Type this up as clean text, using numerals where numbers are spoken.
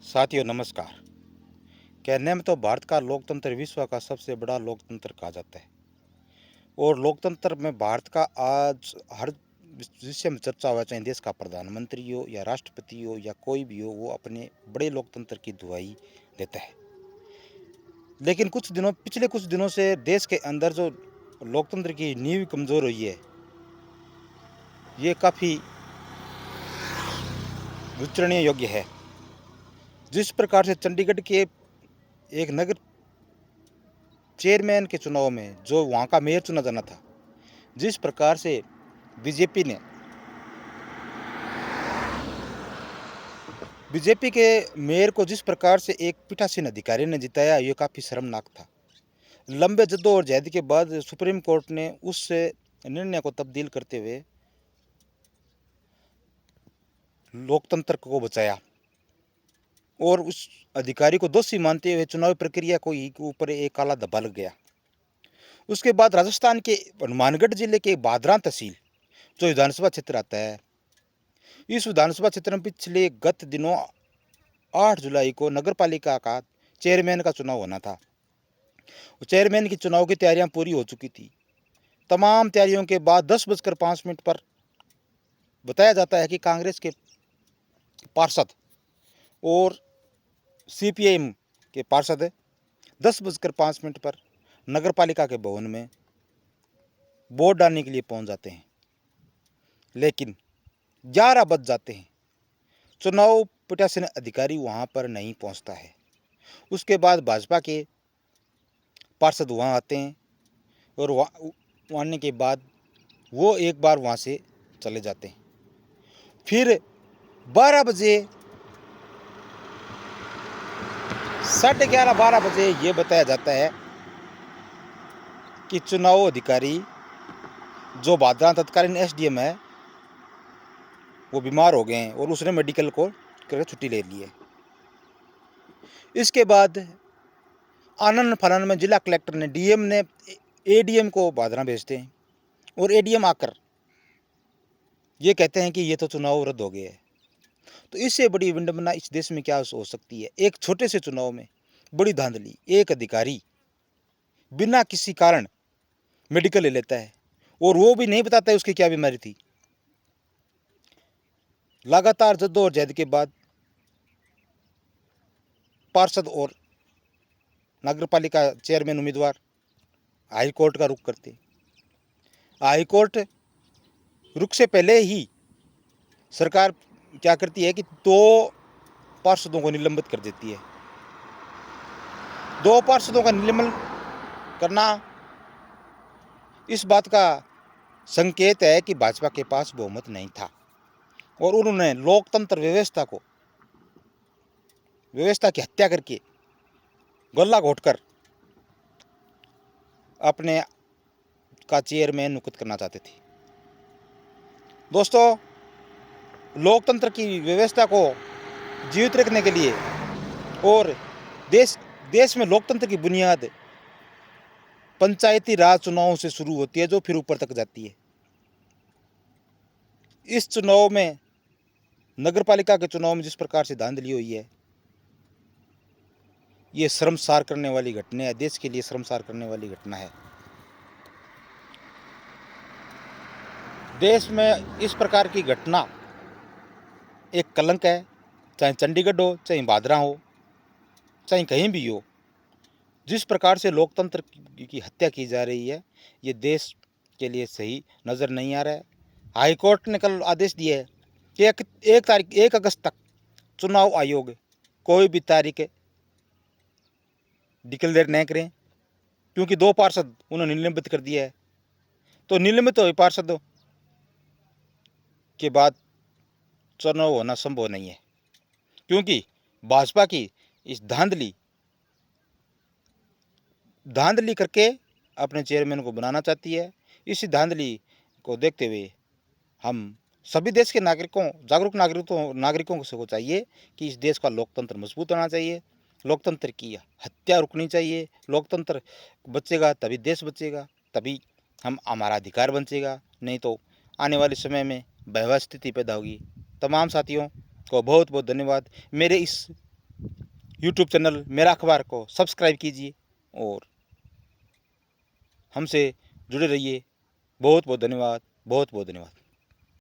साथियों नमस्कार। कहने में तो भारत का लोकतंत्र विश्व का सबसे बड़ा लोकतंत्र कहा जाता है और लोकतंत्र में भारत का आज हर विषय में चर्चा हुआ, चाहे देश का प्रधानमंत्री हो या राष्ट्रपति हो या कोई भी हो, वो अपने बड़े लोकतंत्र की दुहाई देता है। लेकिन पिछले कुछ दिनों से देश के अंदर जो लोकतंत्र की नींव कमज़ोर हुई है, ये काफ़ी विचारणीय योग्य है। जिस प्रकार से चंडीगढ़ के एक नगर चेयरमैन के चुनाव में जो वहाँ का मेयर चुना जाना था, जिस प्रकार से बीजेपी ने बीजेपी के मेयर को जिस प्रकार से एक पीठासीन अधिकारी ने जिताया, ये काफ़ी शर्मनाक था। लंबे जद्दोजहद के बाद सुप्रीम कोर्ट ने उस निर्णय को तब्दील करते हुए लोकतंत्र को बचाया और उस अधिकारी को दोषी मानते हुए चुनावी प्रक्रिया को ही के ऊपर एक काला धब्बा लग गया। उसके बाद राजस्थान के हनुमानगढ़ जिले के बादरा तहसील जो विधानसभा क्षेत्र आता है, इस विधानसभा क्षेत्र में पिछले गत दिनों 8 जुलाई को नगर पालिका का चेयरमैन का चुनाव होना था। चेयरमैन की चुनाव की तैयारियां पूरी हो चुकी थी। तमाम तैयारियों के बाद 10:05 पर बताया जाता है कि कांग्रेस के पार्षद और सीपीआईएम के पार्षद 10:05 पर नगर पालिका के भवन में वोट डालने के लिए पहुंच जाते हैं, लेकिन 11 बज जाते हैं। चुनाव पीठासीन अधिकारी वहां पर नहीं पहुंचता है। उसके बाद भाजपा के पार्षद वहां आते हैं और वहाँ आने के बाद वो एक बार वहाँ से चले जाते हैं। फिर 12 बजे, 11:30 12 बजे ये बताया जाता है कि चुनाव अधिकारी जो बादरा तत्कालीन एसडीएम है, वो बीमार हो गए हैं और उसने मेडिकल को करके छुट्टी ले ली है। इसके बाद आनन फानन में जिला कलेक्टर ने डीएम ने एडीएम को बादरा भेजते हैं और एडीएम आकर ये कहते हैं कि ये तो चुनाव रद्द हो गए हैं। तो इससे बड़ी विडंबना इस देश में क्या हो सकती है? एक छोटे से चुनाव में बड़ी धांधली। एक अधिकारी बिना किसी कारण मेडिकल ले लेता है और वो भी नहीं बताता है उसकी क्या बीमारी थी। लगातार जद्दोजहद के बाद पार्षद और नगरपालिका चेयरमैन उम्मीदवार हाई कोर्ट का रुख करते। हाई कोर्ट रुख से पहले ही सरकार क्या करती है कि 2 पार्षदों को निलंबित कर देती है। 2 पार्षदों का निलंबन करना इस बात का संकेत है कि भाजपा के पास बहुमत नहीं था और उन्होंने लोकतंत्र व्यवस्था की हत्या करके गला घोटकर अपने का चेयरमैन नियुक्त करना चाहते थे। दोस्तों, लोकतंत्र की व्यवस्था को जीवित रखने के लिए और देश में लोकतंत्र की बुनियाद पंचायती राज चुनावों से शुरू होती है, जो फिर ऊपर तक जाती है। इस चुनाव में, नगरपालिका के चुनाव में जिस प्रकार से धांधली हुई है, ये शर्मसार करने वाली घटना है। देश के लिए शर्मसार करने वाली घटना है। देश में इस प्रकार की घटना एक कलंक है। चाहे चंडीगढ़ हो, चाहे बादरा हो, चाहे कहीं भी हो, जिस प्रकार से लोकतंत्र की हत्या की जा रही है, ये देश के लिए सही नज़र नहीं आ रहा है। हाई कोर्ट ने कल आदेश दिया है कि 1 अगस्त तक चुनाव आयोग कोई भी तारीख डिक्लेयर नहीं करें, क्योंकि 2 पार्षद उन्होंने निलंबित कर दिया है। तो निलंबित हुए पार्षदों के बाद चुनाव होना संभव नहीं है, क्योंकि भाजपा की इस धांधली करके अपने चेयरमैन को बनाना चाहती है। इसी धांधली को देखते हुए हम सभी देश के जागरूक नागरिकों को चाहिए कि इस देश का लोकतंत्र मजबूत होना चाहिए। लोकतंत्र की हत्या रुकनी चाहिए। लोकतंत्र बचेगा तभी देश बचेगा, तभी हमारा अधिकार बचेगा, नहीं तो आने वाले समय में भयावह स्थिति पैदा होगी। तमाम साथियों को बहुत बहुत धन्यवाद। मेरे इस यूट्यूब चैनल मेरा अखबार को सब्सक्राइब कीजिए और हमसे जुड़े रहिए। बहुत बहुत धन्यवाद, बहुत बहुत धन्यवाद।